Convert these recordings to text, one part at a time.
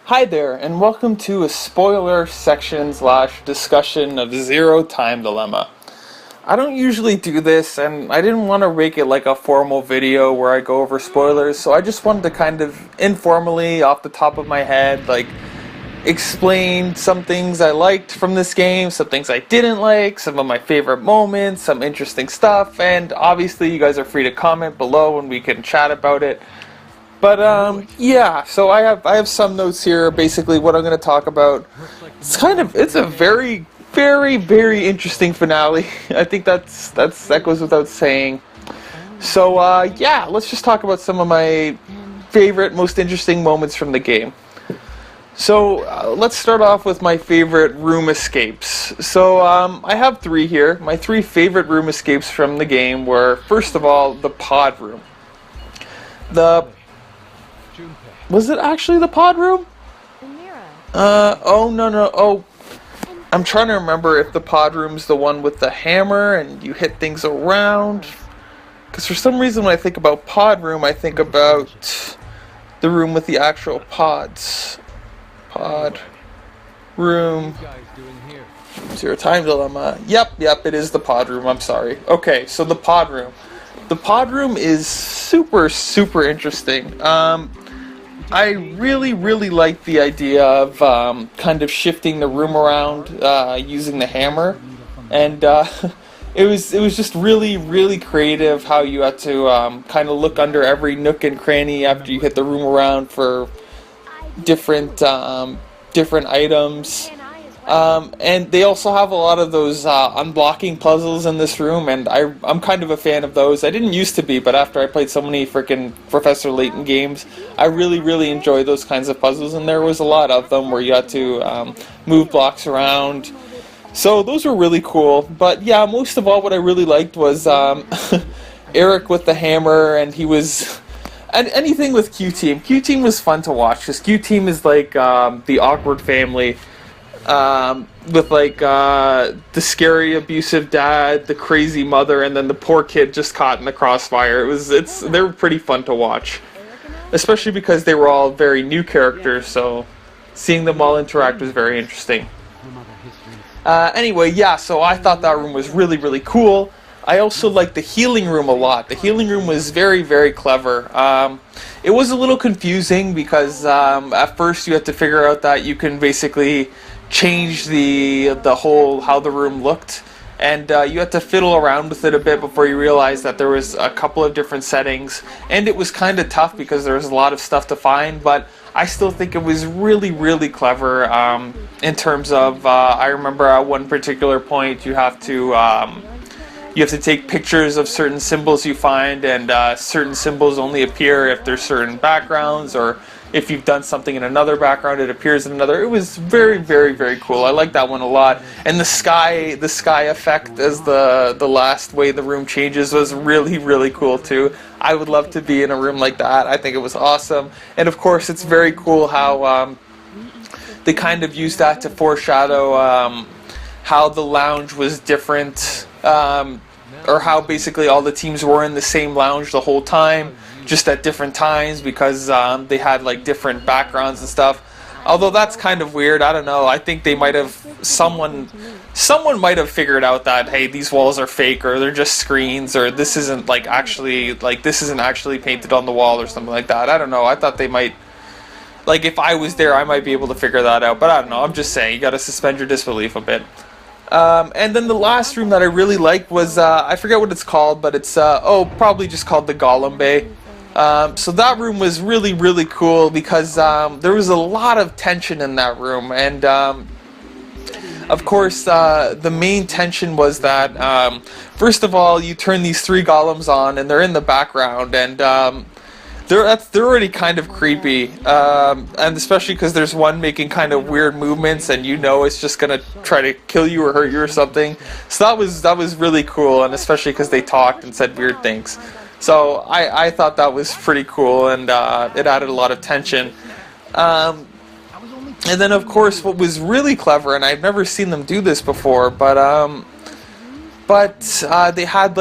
Hi there, and welcome to a spoiler section / discussion of Zero Time Dilemma. I don't usually do this, and I didn't want to make it like a formal video where I go over spoilers, so I just wanted to kind of informally, off the top of my head, explain some things I liked from this game, some things I didn't like, some of my favorite moments, some interesting stuff, and obviously you guys are free to comment below and we can chat about it. But yeah, so I have some notes here. Basically, what I'm going to talk about. It's a very, very, very interesting finale. I think that goes without saying. So yeah, let's just talk about some of my favorite, most interesting moments from the game. So let's start off with my favorite room escapes. So I have three here. My three favorite room escapes from the game were, first of all, the pod room. Was it actually the pod room? Oh, no. Oh, I'm trying to remember if the pod room's the one with the hammer and you hit things around. Because for some reason when I think about pod room, I think about the room with the actual pods. Pod room. Zero Time Dilemma. Yep, it is the pod room, I'm sorry. Okay, so the pod room. The pod room is super, super interesting. I really, really like the idea of kind of shifting the room around using the hammer, and it was just really, really creative how you had to kind of look under every nook and cranny after you hit the room around for different items. And they also have a lot of those unblocking puzzles in this room, and I'm kind of a fan of those. I didn't used to be, but after I played so many freaking Professor Layton games, I really, really enjoy those kinds of puzzles, and there was a lot of them where you had to move blocks around. So those were really cool. But yeah, most of all, what I really liked was Eric with the hammer, and he was... And anything with Q-Team. Q-Team was fun to watch, because Q-Team is like the awkward family. With the scary abusive dad, the crazy mother, and then the poor kid just caught in the crossfire. They were pretty fun to watch, especially because they were all very new characters, so seeing them all interact was very interesting. Anyway, yeah, so I thought that room was really, really cool. I also liked the healing room a lot. The healing room was very, very clever. It was a little confusing because at first you had to figure out that you can basically change the whole how the room looked, and you had to fiddle around with it a bit before you realized that there was a couple of different settings, and it was kind of tough because there was a lot of stuff to find, but I still think it was really, really clever in terms of I remember at one particular point you have to take pictures of certain symbols you find, and certain symbols only appear if there's certain backgrounds, or if you've done something in another background, it appears in another. It was very, very, very cool. I like that one a lot. And the sky effect as the last way the room changes was really, really cool too. I would love to be in a room like that. I think it was awesome. And of course, it's very cool how they kind of used that to foreshadow how the lounge was different, or how basically all the teams were in the same lounge the whole time, just at different times, because they had like different backgrounds and stuff. Although that's kind of weird. I don't know. I think they might have someone might have figured out that, hey, these walls are fake, or they're just screens, or this isn't actually painted on the wall or something like that. I don't know. I thought they might, if I was there, I might be able to figure that out. But I don't know. I'm just saying, you got to suspend your disbelief a bit. And then the last room that I really liked was, I forget what it's called, but it's, probably just called the Golem Bay. So that room was really, really cool because there was a lot of tension in that room, and of course the main tension was that first of all, you turn these three golems on and they're in the background, and they're already kind of creepy, and especially because there's one making kind of weird movements, and it's just gonna try to kill you or hurt you or something. So that was really cool, and especially because they talked and said weird things. So I thought that was pretty cool, and it added a lot of tension. And then of course what was really clever, and I've never seen them do this before, but they had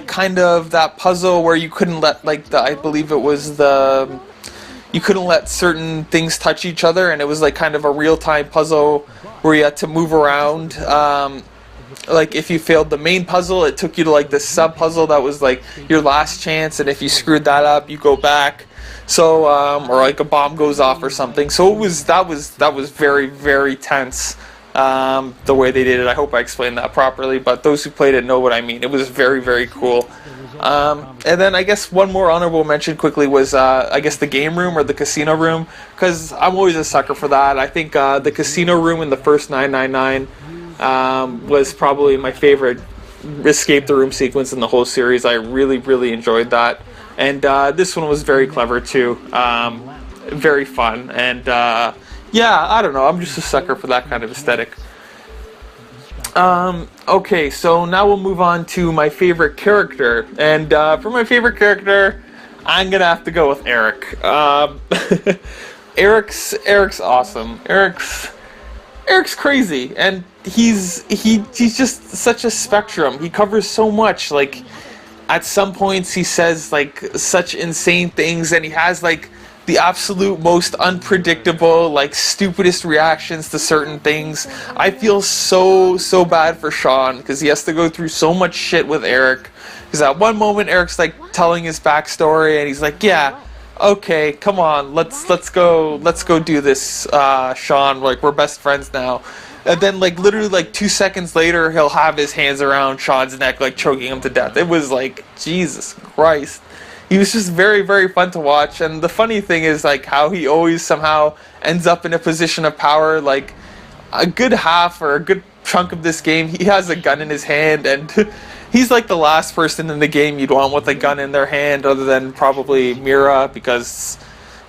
kind of that puzzle where you couldn't let I believe it was you couldn't let certain things touch each other, and it was like kind of a real-time puzzle where you had to move around. Like if you failed the main puzzle, it took you to like this sub puzzle that was like your last chance, and if you screwed that up, you go back. So or like a bomb goes off or something. So that was very, very tense. The way they did it. I hope I explained that properly, but those who played it know what I mean. It was very, very cool. And then I guess one more honorable mention quickly was I guess the game room or the casino room, because I'm always a sucker for that. I think the casino room in the first 999 was probably my favorite escape the room sequence in the whole series. I really, really enjoyed that. And this one was very clever too. Very fun. And yeah, I don't know. I'm just a sucker for that kind of aesthetic. Okay, so now we'll move on to my favorite character. And for my favorite character, I'm gonna have to go with Eric. Eric's awesome. Eric's crazy, and he's just such a spectrum. He covers so much. Like at some points he says like such insane things, and he has like the absolute most unpredictable, like stupidest reactions to certain things. I feel so bad for Sean because he has to go through so much shit with Eric. Because at one moment Eric's like telling his backstory, and he's like, "Yeah, okay, come on, let's go do this, Sean. Like we're best friends now." And then like literally like 2 seconds later, he'll have his hands around Sean's neck, like choking him to death. It was like Jesus Christ. He was just very, very fun to watch, and the funny thing is like how he always somehow ends up in a position of power. Like a good half or a good chunk of this game, he has a gun in his hand, and he's like the last person in the game you'd want with a gun in their hand, other than probably Mira, because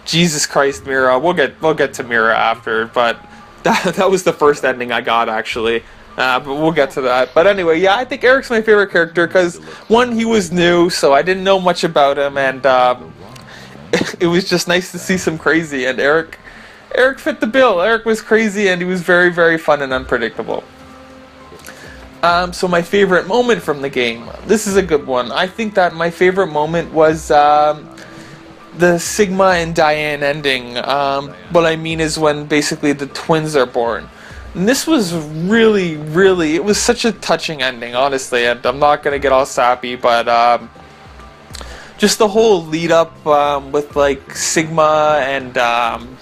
Jesus Christ, Mira. We'll get to Mira after, but that was the first ending I got actually. But we'll get to that. But anyway, yeah, I think Eric's my favorite character because, one, he was new, so I didn't know much about him, and it was just nice to see some crazy, and Eric fit the bill. Eric was crazy, and he was very, very fun and unpredictable. So my favorite moment from the game. This is a good one. I think that my favorite moment was the Sigma and Diane ending. What I mean is when basically the twins are born. And this was really, really, it was such a touching ending, honestly, and I'm not going to get all sappy, but just the whole lead up with like Sigma and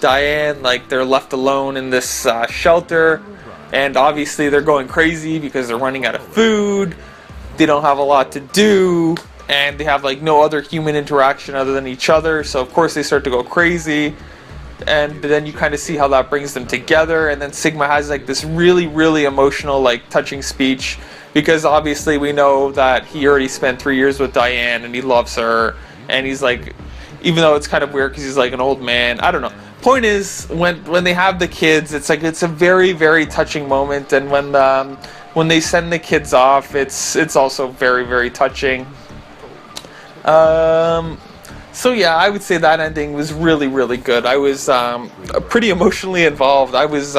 Diane, like they're left alone in this shelter, and obviously they're going crazy because they're running out of food, they don't have a lot to do, and they have like no other human interaction other than each other, so of course they start to go crazy. And then you kind of see how that brings them together, and then Sigma has like this really, really emotional, like touching speech, because obviously we know that he already spent 3 years with Diane and he loves her, and he's like, even though it's kind of weird because he's like an old man, I don't know. Point is, when they have the kids, it's like it's a very, very touching moment, and when they send the kids off, it's also very, very touching. So yeah, I would say that ending was really, really good. I was pretty emotionally involved. I was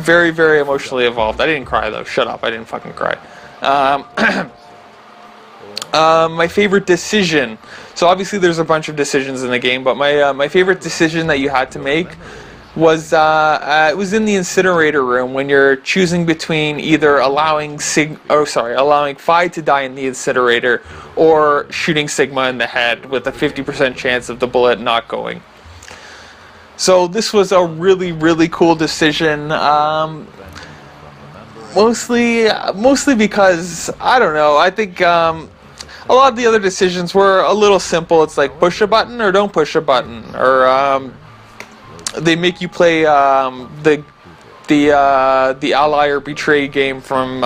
very, very emotionally involved. I didn't cry though. Shut up. I didn't fucking cry. My favorite decision. So obviously there's a bunch of decisions in the game, but my favorite decision that you had to make was it was in the incinerator room when you're choosing between either allowing Phi to die in the incinerator or shooting Sigma in the head with a 50% chance of the bullet not going. So this was a really, really cool decision. Mostly because I don't know. I think a lot of the other decisions were a little simple. It's like push a button or don't push a button, or they make you play the ally or betray game from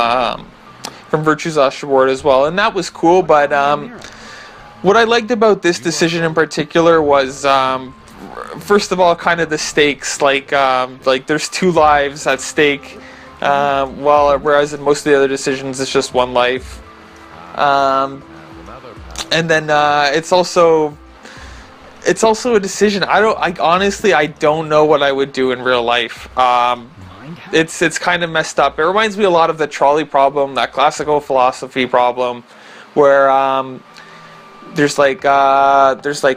Virtue's Last Reward as well, and that was cool. But what I liked about this decision in particular was, first of all, kind of the stakes. Like there's 2 lives at stake, whereas in most of the other decisions it's just 1 life. And then it's also a decision. I honestly don't know what I would do in real life. It's kind of messed up. It reminds me a lot of the trolley problem, that classical philosophy problem, where there's like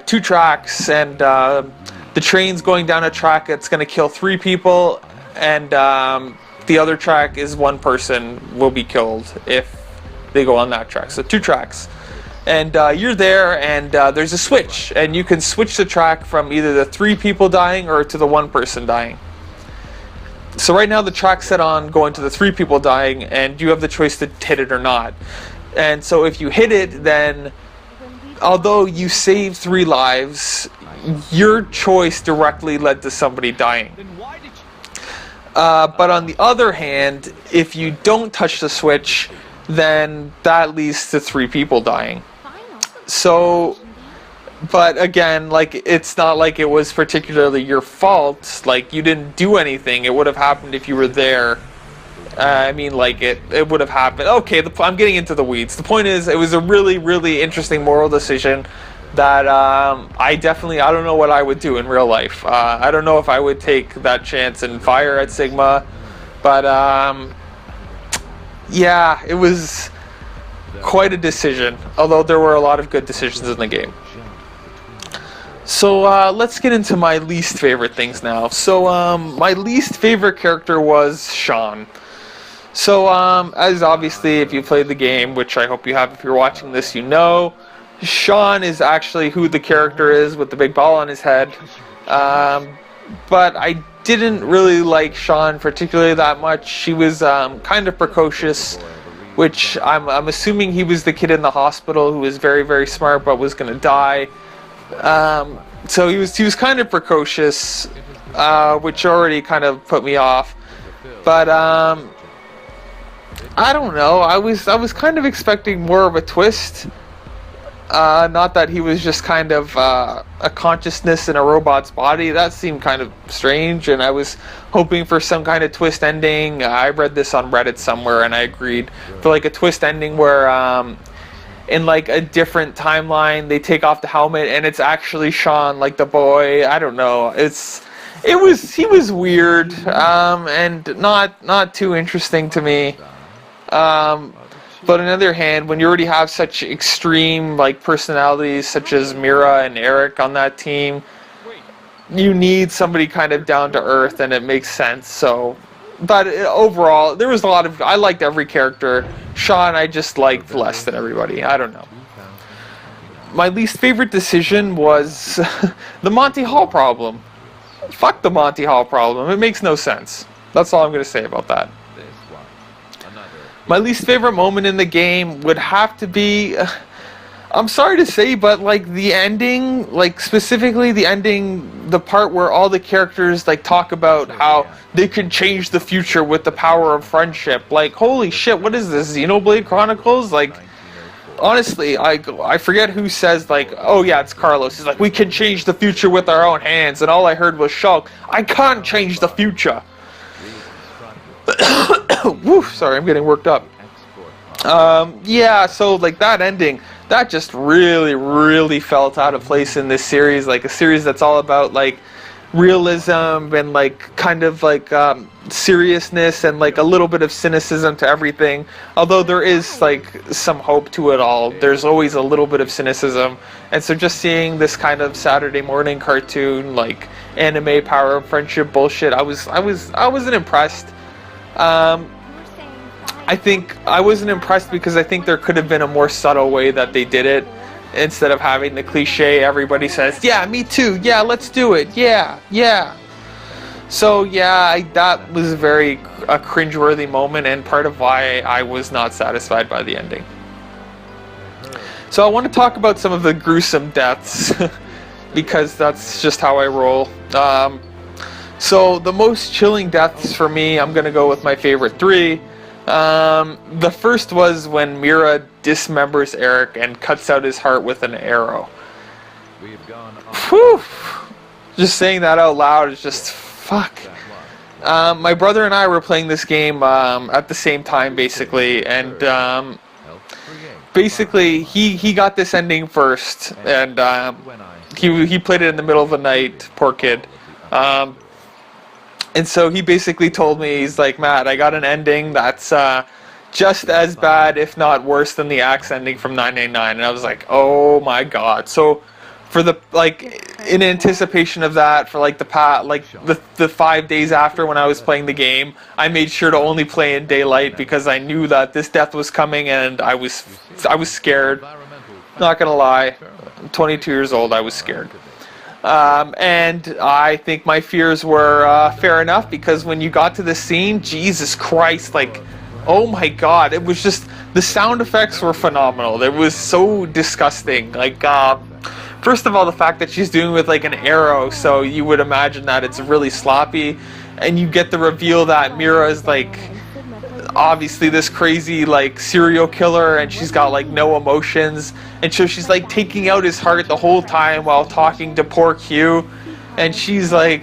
two tracks, and the train's going down a track that's going to kill three people, and the other track is one person will be killed if they go on that track. So two tracks. And you're there, and there's a switch, and you can switch the track from either the three people dying or to the one person dying. So right now the track's set on going to the three people dying, and you have the choice to hit it or not. And so if you hit it, then although you saved 3 lives, your choice directly led to somebody dying. But on the other hand, if you don't touch the switch, then that leads to 3 people dying. So, but again, like, it's not like it was particularly your fault. Like, you didn't do anything. It would have happened if you were there. I mean, like, it would have happened. Okay, I'm getting into the weeds. The point is, it was a really, really interesting moral decision that I don't know what I would do in real life. I don't know if I would take that chance and fire at Sigma, but yeah, it was quite a decision, although there were a lot of good decisions in the game. So let's get into my least favorite things now. So my least favorite character was Sean. So as obviously if you played the game, which I hope you have if you're watching this, you know, Sean is actually who the character is with the big ball on his head. But I didn't really like Sean particularly that much. She was kind of precocious, which I'm assuming he was the kid in the hospital who was very, very smart but was going to die. So he was kind of precocious, which already kind of put me off. But I don't know. I was kind of expecting more of a twist. Not that he was just kind of a consciousness in a robot's body. That seemed kind of strange, and I was hoping for some kind of twist ending. I read this on Reddit somewhere, and I agreed for like a twist ending where in like a different timeline they take off the helmet and it's actually Sean, like the boy. I don't know. He was weird and not too interesting to me. But on the other hand, when you already have such extreme like personalities such as Mira and Eric on that team, you need somebody kind of down to earth, and it makes sense. So, but overall, there was I liked every character. Sean, I just liked less than everybody. I don't know. My least favorite decision was the Monty Hall problem. Fuck the Monty Hall problem. It makes no sense. That's all I'm going to say about that. My least favorite moment in the game would have to be, I'm sorry to say, but like the ending, like specifically the ending, the part where all the characters like talk about how they can change the future with the power of friendship. Like, holy shit, what is this, Xenoblade Chronicles? Like, honestly, I forget who says like, oh yeah, it's Carlos. He's like, we can change the future with our own hands, and all I heard was Shulk, I can't change the future. Woo, sorry, I'm getting worked up. Yeah, so like that ending, that just really, really felt out of place in this series. Like a series that's all about like realism and like kind of like seriousness and like a little bit of cynicism to everything. Although there is like some hope to it all, there's always a little bit of cynicism. And so just seeing this kind of Saturday morning cartoon, like anime power of friendship bullshit, I wasn't impressed. I think I wasn't impressed because I think there could have been a more subtle way that they did it, instead of having the cliche everybody says, yeah, me too, yeah, let's do it, yeah. So yeah, that was a cringeworthy moment, and part of why I was not satisfied by the ending. So I want to talk about some of the gruesome deaths because that's just how I roll. So the most chilling deaths for me, I'm going to go with my favorite 3. The first was when Mira dismembers Eric and cuts out his heart with an arrow. Whew. Just saying that out loud is just fuck. My brother and I were playing this game at the same time basically, and basically he got this ending first, and he played it in the middle of the night, poor kid. And so he basically told me, he's like, Matt, I got an ending that's just as bad, if not worse, than the axe ending from 999, and I was like, oh my god. So for the, like, in anticipation of that, for like the 5 days after when I was playing the game, I made sure to only play in daylight because I knew that this death was coming, and I was scared. Not gonna lie, I'm 22 years old, I was scared. And I think my fears were fair enough, because when you got to the scene, Jesus Christ, like, oh my god, it was just, the sound effects were phenomenal. It was so disgusting. Like, first of all, the fact that she's doing with like an arrow, so you would imagine that it's really sloppy, and you get the reveal that Mira is like obviously this crazy like serial killer, and she's got like no emotions, and so she's like taking out his heart the whole time while talking to poor Q, and she's like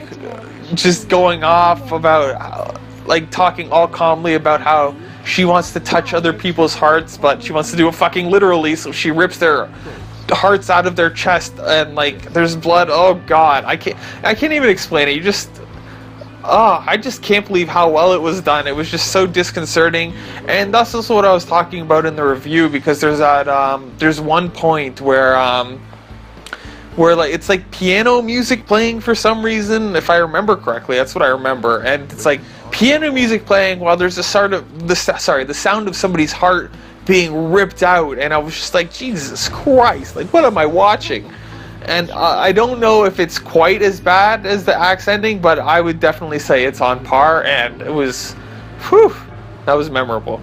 just going off about like talking all calmly about how she wants to touch other people's hearts, but she wants to do it fucking literally, so she rips their hearts out of their chest, and like there's blood. Oh god, I can't even explain it. You just I just can't believe how well it was done. It was just so disconcerting, and that's also what I was talking about in the review, because there's that there's one point where like it's like piano music playing for some reason, if I remember correctly. That's what I remember, and it's like piano music playing while there's a sort of the sound of somebody's heart being ripped out, and I was just like, Jesus Christ, like, what am I watching? And I don't know if it's quite as bad as the axe ending, but I would definitely say it's on par, and it was, whew, that was memorable.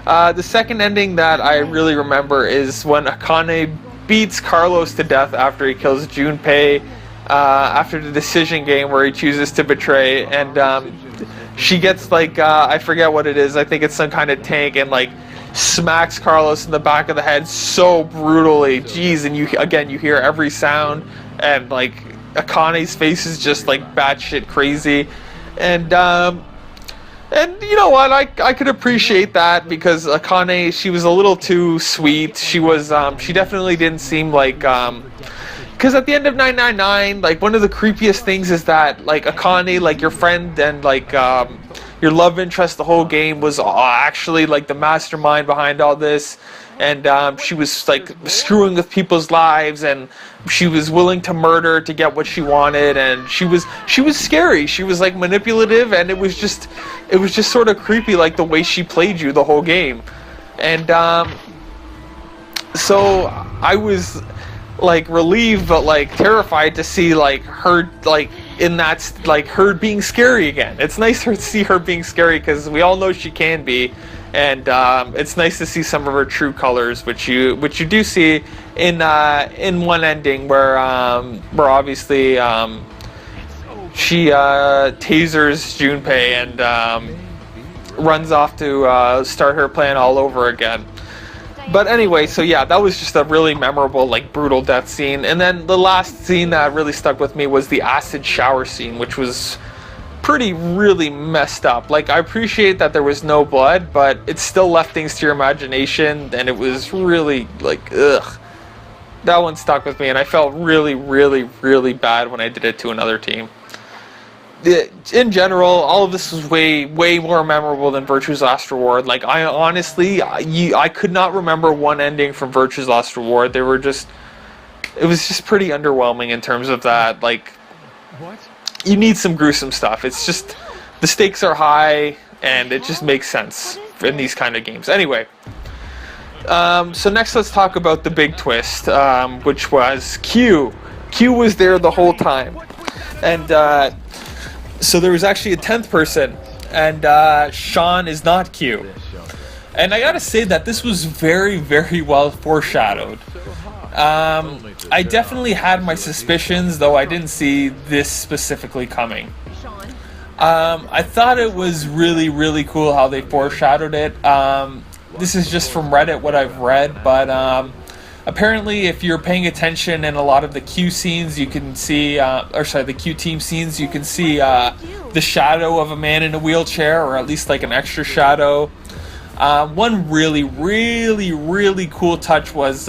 The second ending that I really remember is when Akane beats Carlos to death after he kills Junpei, after the decision game where he chooses to betray, and she gets like, I forget what it is, I think it's some kind of tank, and like smacks Carlos in the back of the head so brutally. Jeez, and you hear every sound, and like Akane's face is just like batshit crazy, and you know what, I could appreciate that, because Akane, she was a little too sweet. She was she definitely didn't seem like because at the end of 999, like, one of the creepiest things is that like Akane, like your friend and like your love interest the whole game, was actually like the mastermind behind all this, and she was like screwing with people's lives, and she was willing to murder to get what she wanted, and she was scary. She was like manipulative, and it was just sort of creepy, like the way she played you the whole game. And so I was like relieved but like terrified to see like her like in that, like her being scary again. It's nice to see her being scary, because we all know she can be, and it's nice to see some of her true colors, which you do see in one ending where obviously she tasers Junpei and runs off to start her plan all over again. But anyway, so yeah, that was just a really memorable, like, brutal death scene. And then the last scene that really stuck with me was the acid shower scene, which was really messed up. Like, I appreciate that there was no blood, but it still left things to your imagination, and it was really, like, ugh. That one stuck with me, and I felt really bad when I did it to another team. In general, all of this was way more memorable than Virtue's Last Reward. Like, I honestly, I could not remember one ending from Virtue's Last Reward. It was just pretty underwhelming in terms of that. Like, you need some gruesome stuff. It's just, the stakes are high, and it just makes sense in these kind of games. Anyway, so next let's talk about the big twist, which was Q. Q was there the whole time, and so there was actually a 10th person, and Sean is not Q. And I gotta say that this was very well foreshadowed. I definitely had my suspicions, though I didn't see this specifically coming. I thought it was really cool how they foreshadowed it. This is just from Reddit, what I've read, but apparently, if you're paying attention in a lot of the Q scenes, you can see, the Q team scenes, you can see the shadow of a man in a wheelchair, or at least like an extra shadow. One really cool touch was,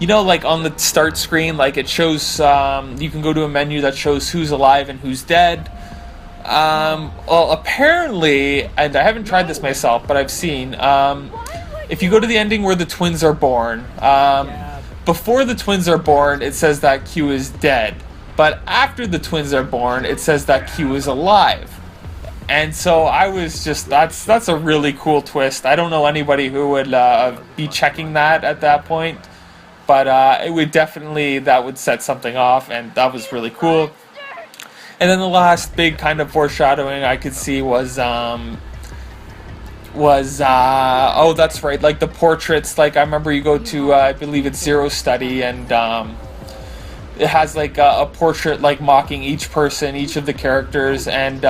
you know, like on the start screen, like it shows, you can go to a menu that shows who's alive and who's dead. Well, apparently, and I haven't tried this myself, but I've seen, if you go to the ending where the twins are born, before the twins are born, it says that Q is dead. But after the twins are born, it says that Q is alive. And so I was just, that's a really cool twist. I don't know anybody who would be checking that at that point. But it would definitely, that would set something off, and that was really cool. And then the last big kind of foreshadowing I could see was oh, that's right, like the portraits. Like I remember you go to I believe it's Zero Study, and it has like a portrait like mocking each person, each of the characters, and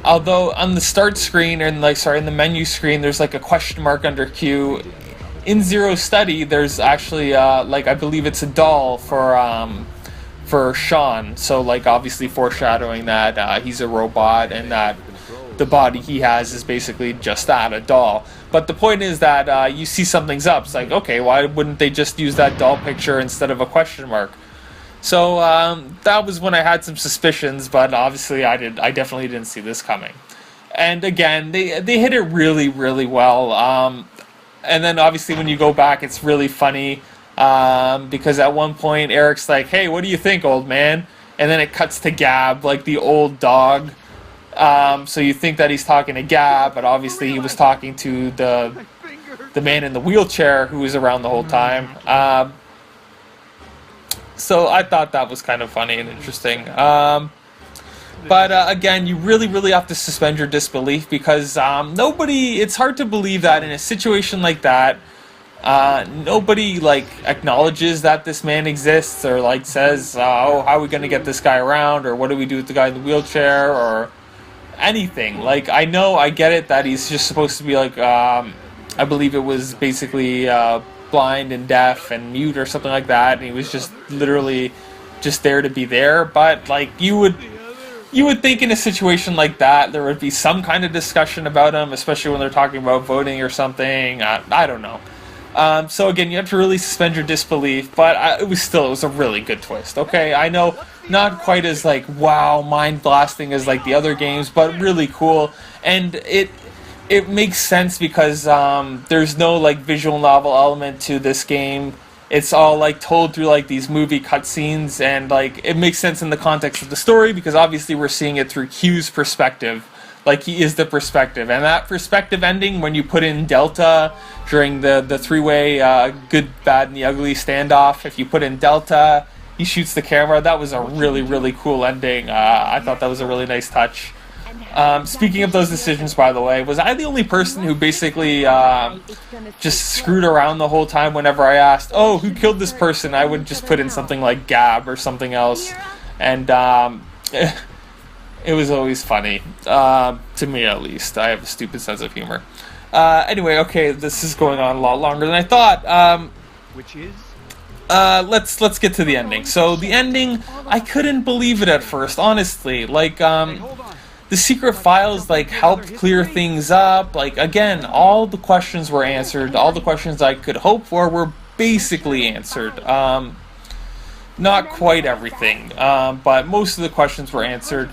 although on the start screen and in the menu screen there's like a question mark under Q. In Zero Study there's actually like I believe it's a doll for Sean, so like obviously foreshadowing that he's a robot and that the body he has is basically just that, a doll. But the point is that you see something's up. It's like, okay, why wouldn't they just use that doll picture instead of a question mark? So that was when I had some suspicions, but obviously I definitely didn't see this coming. And again, they hit it really, really well. And then obviously when you go back, it's really funny. Because at one point Eric's like, hey, what do you think, old man? And then it cuts to Gab, like the old dog. So you think that he's talking to Gab, but obviously he was talking to the man in the wheelchair who was around the whole time. So I thought that was kind of funny and interesting. But again, you really, really have to suspend your disbelief because it's hard to believe that in a situation like that, nobody like acknowledges that this man exists or like says, oh, how are we going to get this guy around, or what do we do with the guy in the wheelchair, or anything. Like, I get it that he's just supposed to be like, I believe it was basically blind and deaf and mute or something like that, and he was just literally just there to be there. But like you would think in a situation like that there would be some kind of discussion about him, especially when they're talking about voting or something. I don't know. So again, you have to really suspend your disbelief, but it was a really good twist. Okay, I know not quite as like wow mind blasting as like the other games, but really cool, and it makes sense because there's no like visual novel element to this game. It's all like told through like these movie cutscenes, and like it makes sense in the context of the story because obviously we're seeing it through Q's perspective. Like he is the perspective, and that perspective ending when you put in Delta during the three-way good, bad, and the ugly standoff. If you put in Delta, he shoots the camera. That was a really, really cool ending. I thought that was a really nice touch. Speaking of those decisions, by the way, was I the only person who basically just screwed around the whole time whenever I asked, oh, who killed this person? I would just put in something like Gab or something else, and it was always funny, to me at least. I have a stupid sense of humor. Anyway, okay, this is going on a lot longer than I thought. Which is? Let's get to the ending. So the ending, I couldn't believe it at first, honestly. Like, the secret files, like, helped clear things up. Like, again, all the questions were answered. All the questions I could hope for were basically answered. Not quite everything, but most of the questions were answered.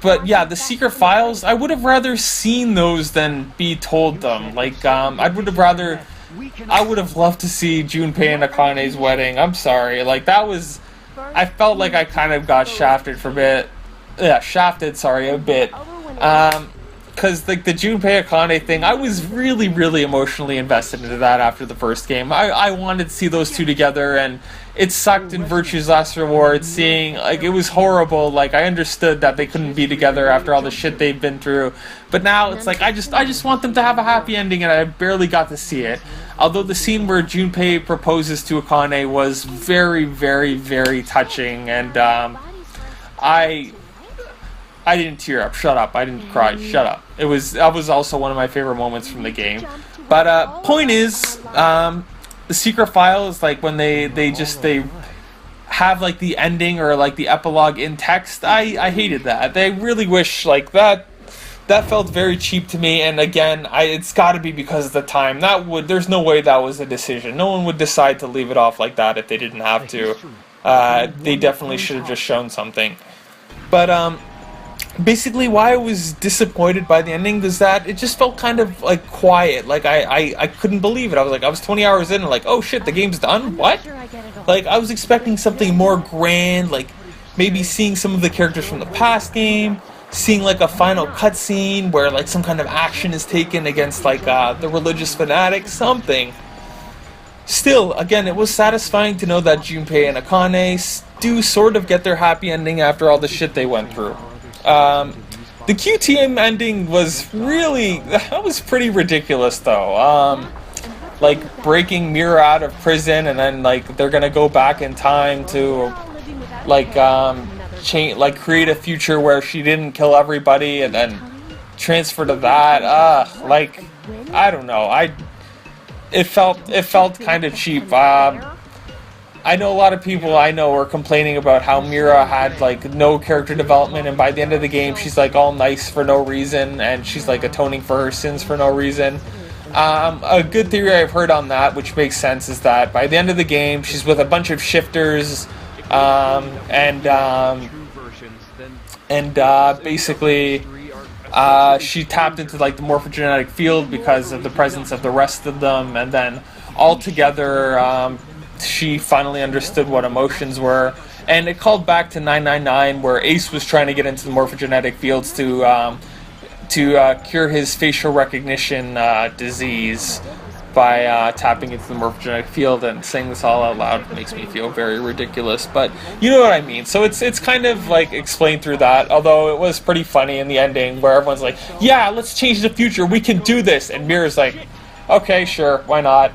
But yeah, the secret files, I would have rather seen those than be told them. Like, I would have loved to see Junpei and Akane's wedding. I'm sorry. Like, I felt like I kind of got shafted for a bit. Yeah, a bit. Because, like, the Junpei Akane thing, I was really, really emotionally invested into that after the first game. I wanted to see those two together, and it sucked in Virtue's Last Reward, seeing, like, it was horrible. Like, I understood that they couldn't be together after all the shit they've been through. But now, it's like, I just want them to have a happy ending, and I barely got to see it. Although the scene where Junpei proposes to Akane was very, very, very touching, and, I didn't tear up. Shut up. I didn't cry. Shut up. That was also one of my favorite moments from the game. But point is, the secret files, like when they have like the ending or like the epilogue in text, I hated that. They really wish like that felt very cheap to me. And again, it's got to be because of the time. There's no way that was a decision. No one would decide to leave it off like that if they didn't have to. They definitely should have just shown something. But basically why I was disappointed by the ending was that it just felt kind of like quiet. Like I couldn't believe it. I was 20 hours in and like, oh shit, the game's done? What? Like I was expecting something more grand, like maybe seeing some of the characters from the past game, seeing like a final cutscene where like some kind of action is taken against like the religious fanatic, something. Still, again, it was satisfying to know that Junpei and Akane do sort of get their happy ending after all the shit they went through. The QTM ending was really, that was pretty ridiculous though. Like breaking Mira out of prison and then like they're gonna go back in time to like create a future where she didn't kill everybody and then transfer to that. Like I don't know. It felt kind of cheap. I know a lot of people I know were complaining about how Mira had like no character development, and by the end of the game she's like all nice for no reason and she's like atoning for her sins for no reason. A good theory I've heard on that, which makes sense, is that by the end of the game she's with a bunch of shifters basically she tapped into like the morphogenetic field because of the presence of the rest of them, and then all together she finally understood what emotions were, and it called back to 999 where Ace was trying to get into the morphogenetic fields to cure his facial recognition disease by tapping into the morphogenetic field. And saying this all out loud makes me feel very ridiculous, but you know what I mean. So it's kind of like explained through that, although it was pretty funny in the ending where everyone's like, yeah, let's change the future, we can do this, and Mira's like, okay, sure, why not?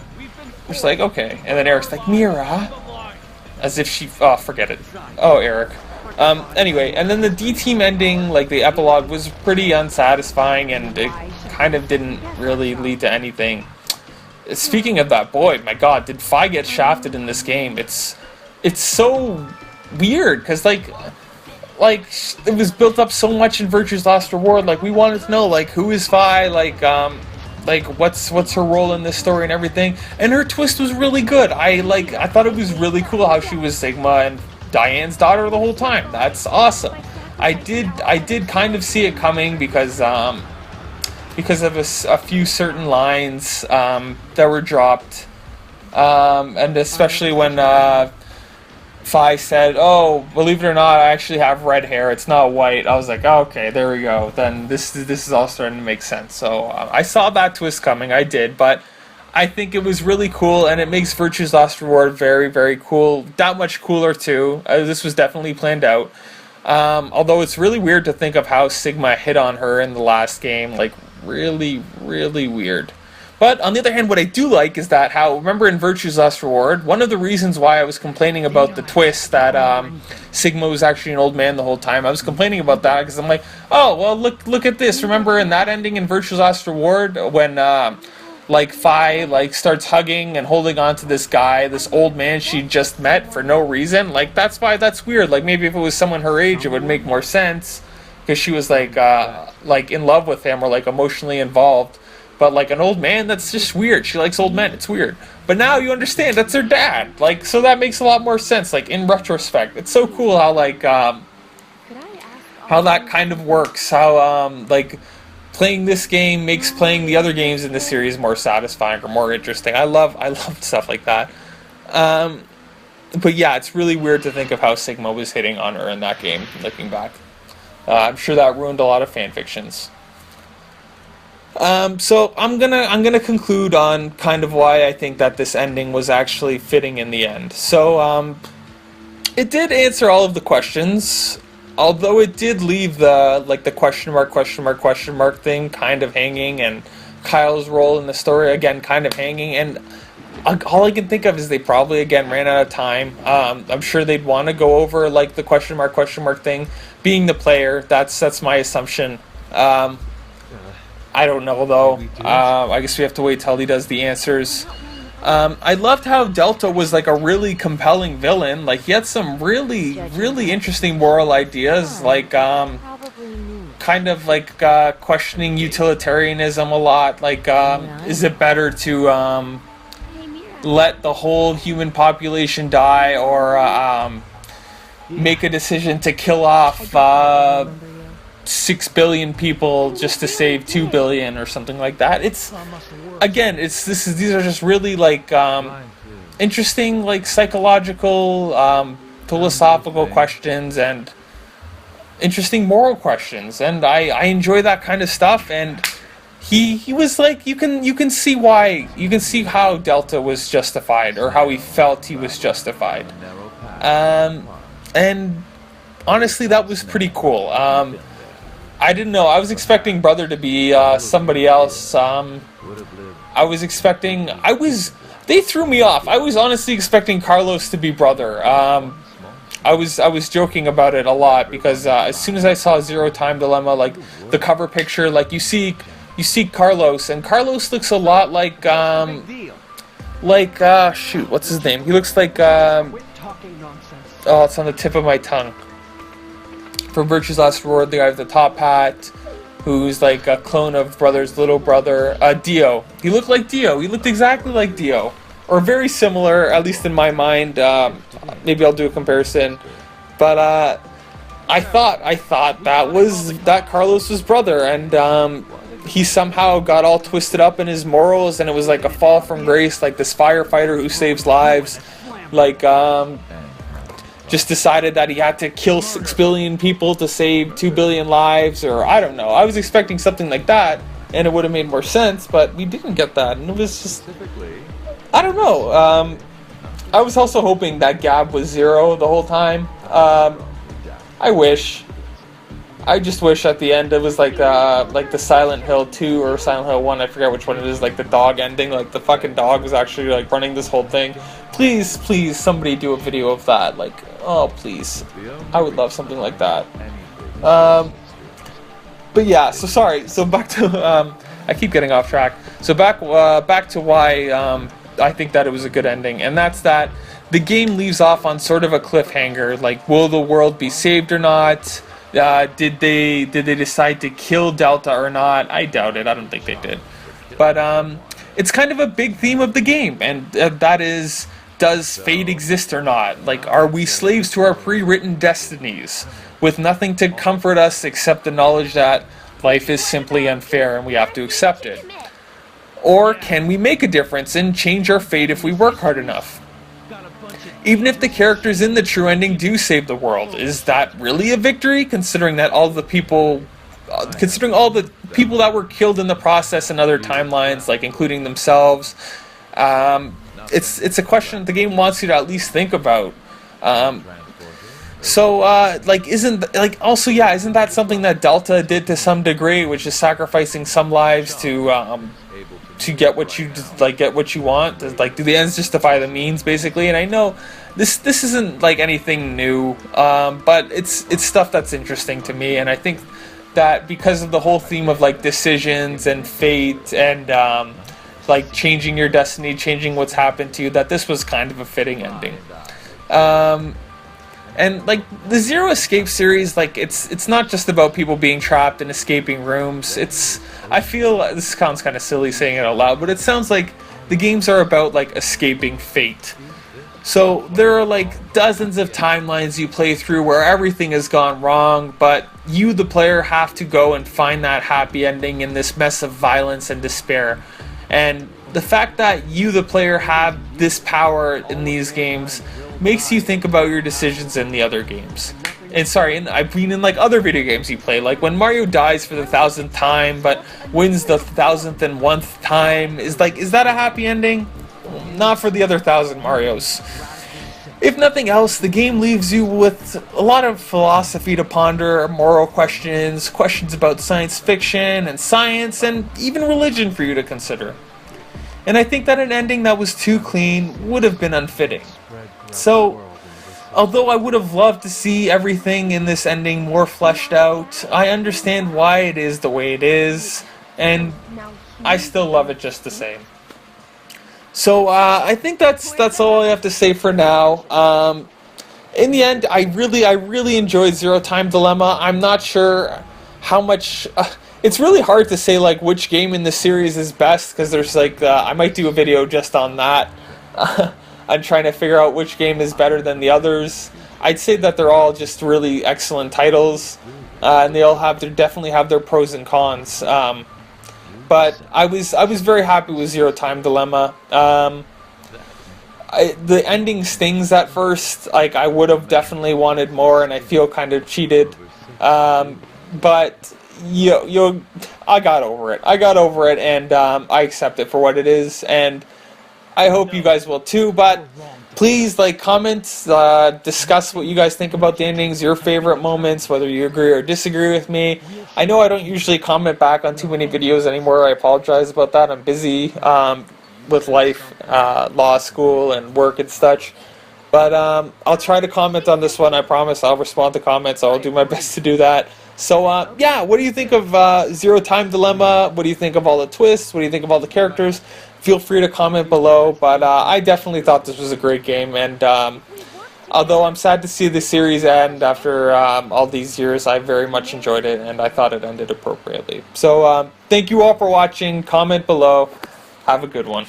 Just like, okay. And then Eric's like, Mira? As if she... Oh, forget it. Oh, Eric. Anyway, and then the D-Team ending, like the epilogue, was pretty unsatisfying, and it kind of didn't really lead to anything. Speaking of that, boy, my god, did Fi get shafted in this game. It's so weird, because, like, it was built up so much in Virtue's Last Reward. Like, we wanted to know, like, who is Fi, like, what's her role in this story and everything, and her twist was really good. I thought it was really cool how she was Sigma and Diane's daughter the whole time. That's awesome. I did kind of see it coming because of a few certain lines that were dropped, and especially when Fi said, oh, believe it or not, I actually have red hair, it's not white. I was like, oh, okay, there we go. Then this is all starting to make sense. So I saw that twist coming, I did, but I think it was really cool, and it makes Virtue's Last Reward very, very cool. That much cooler, too. This was definitely planned out. Although it's really weird to think of how Sigma hit on her in the last game. Like, really, really weird. But on the other hand, what I do like is that remember in Virtue's Last Reward, one of the reasons why I was complaining about the twist that Sigma was actually an old man the whole time, I was complaining about that because I'm like, oh, well, look at this. Remember in that ending in Virtue's Last Reward when Fi starts hugging and holding on to this guy, this old man she just met for no reason? Like, that's weird. Like, maybe if it was someone her age, it would make more sense because she was like in love with him or like emotionally involved. But like an old man, that's just weird. She likes old men. It's weird. But now you understand that's her dad. Like, so that makes a lot more sense. Like in retrospect, it's so cool how how that kind of works. How playing this game makes playing the other games in the series more satisfying or more interesting. I love stuff like that. But yeah, it's really weird to think of how Sigma was hitting on her in that game. Looking back, I'm sure that ruined a lot of fan fictions. So I'm gonna conclude on kind of why I think that this ending was actually fitting in the end. So it did answer all of the questions, although it did leave the question mark thing kind of hanging, and Kyle's role in the story again kind of hanging. And all I can think of is they probably again ran out of time. I'm sure they'd want to go over like the question mark thing, being the player. That's my assumption. I don't know, though. I guess we have to wait till he does the answers. I loved how Delta was, like, a really compelling villain. Like, he had some really, really interesting moral ideas. Like, kind of, like, questioning utilitarianism a lot. Like, is it better to let the whole human population die, or make a decision to kill off 6 billion people just to save 2 billion or something like that. It's again, these are just really like interesting, like psychological, philosophical questions and interesting moral questions, and I enjoy that kind of stuff. And he was like, you can see how Delta was justified, or how he felt he was justified, and honestly that was pretty cool. I didn't know, I was expecting Brother to be somebody else. They threw me off. I was honestly expecting Carlos to be Brother. I was joking about it a lot because as soon as I saw Zero Time Dilemma, like the cover picture, like you see Carlos, and Carlos looks a lot like shoot, what's his name? He looks like oh, it's on the tip of my tongue. From Virtue's Last Reward, the guy with the top hat, who's like a clone of Brother's little brother, Dio. He looked like Dio. He looked exactly like Dio, or very similar, at least in my mind. Maybe I'll do a comparison, but I thought that Carlos was Brother, and he somehow got all twisted up in his morals, and it was like a fall from grace, like this firefighter who saves lives, like just decided that he had to kill 6 billion people to save 2 billion lives, or I don't know. I was expecting something like that, and it would have made more sense, but we didn't get that, and it was just, I don't know. I was also hoping that Gab was Zero the whole time. I just wish at the end it was like the Silent Hill 2 or Silent Hill 1, I forget which one it is, like the dog ending, like the fucking dog was actually like running this whole thing. Please, somebody do a video of that. Like, oh, please. I would love something like that. But yeah, so sorry. So back to, I keep getting off track. So back to why I think that it was a good ending, and that's that the game leaves off on sort of a cliffhanger. Like, will the world be saved or not? Did they decide to kill Delta or not? I doubt it. I don't think they did. But it's kind of a big theme of the game, and that is, does fate exist or not? Like, are we slaves to our pre-written destinies, with nothing to comfort us except the knowledge that life is simply unfair and we have to accept it? Or can we make a difference and change our fate if we work hard enough? Even if the characters in the true ending do save the world, is that really a victory, considering all the people that were killed in the process in other timelines, like including themselves? It's a question the game wants you to at least think about. Isn't that something that Delta did to some degree, which is sacrificing some lives to get what you want? Like, do the ends justify the means, basically? And I know this isn't like anything new, but it's stuff that's interesting to me, and I think that because of the whole theme of like decisions and fate and like changing your destiny, changing what's happened to you, that this was kind of a fitting ending. And like the Zero Escape series, like it's not just about people being trapped in escaping rooms. I feel this sounds kind of silly saying it out loud, but it sounds like the games are about like escaping fate. So there are like dozens of timelines you play through where everything has gone wrong, but you, the player, have to go and find that happy ending in this mess of violence and despair. And the fact that you, the player, have this power in these games makes you think about your decisions in the other games. And I mean in like other video games you play, like when Mario dies for the 1000th time but wins the 1001st time, is that a happy ending? Not for the other 1000 Marios. If nothing else, the game leaves you with a lot of philosophy to ponder, moral questions about science fiction and science, and even religion for you to consider. And I think that an ending that was too clean would have been unfitting. So, although I would have loved to see everything in this ending more fleshed out, I understand why it is the way it is, and I still love it just the same. So I think that's all I have to say for now. In the end, I really enjoyed Zero Time Dilemma. I'm not sure how much. It's really hard to say like which game in the series is best, because there's like I might do a video just on that. I'm trying to figure out which game is better than the others. I'd say that they're all just really excellent titles, and they all definitely have their pros and cons. But I was very happy with Zero Time Dilemma. The ending stings at first. Like, I would have definitely wanted more, and I feel kind of cheated. But I got over it. I got over it, and I accept it for what it is, and I hope you guys will too. But please, like, comment, discuss what you guys think about the endings, your favorite moments, whether you agree or disagree with me. I know I don't usually comment back on too many videos anymore. I apologize about that. I'm busy with life, law school, and work and such. But I'll try to comment on this one. I promise I'll respond to comments. I'll do my best to do that. So, yeah, what do you think of Zero Time Dilemma? What do you think of all the twists? What do you think of all the characters? Feel free to comment below. But I definitely thought this was a great game. And although I'm sad to see the series end after all these years, I very much enjoyed it. And I thought it ended appropriately. So, thank you all for watching. Comment below. Have a good one.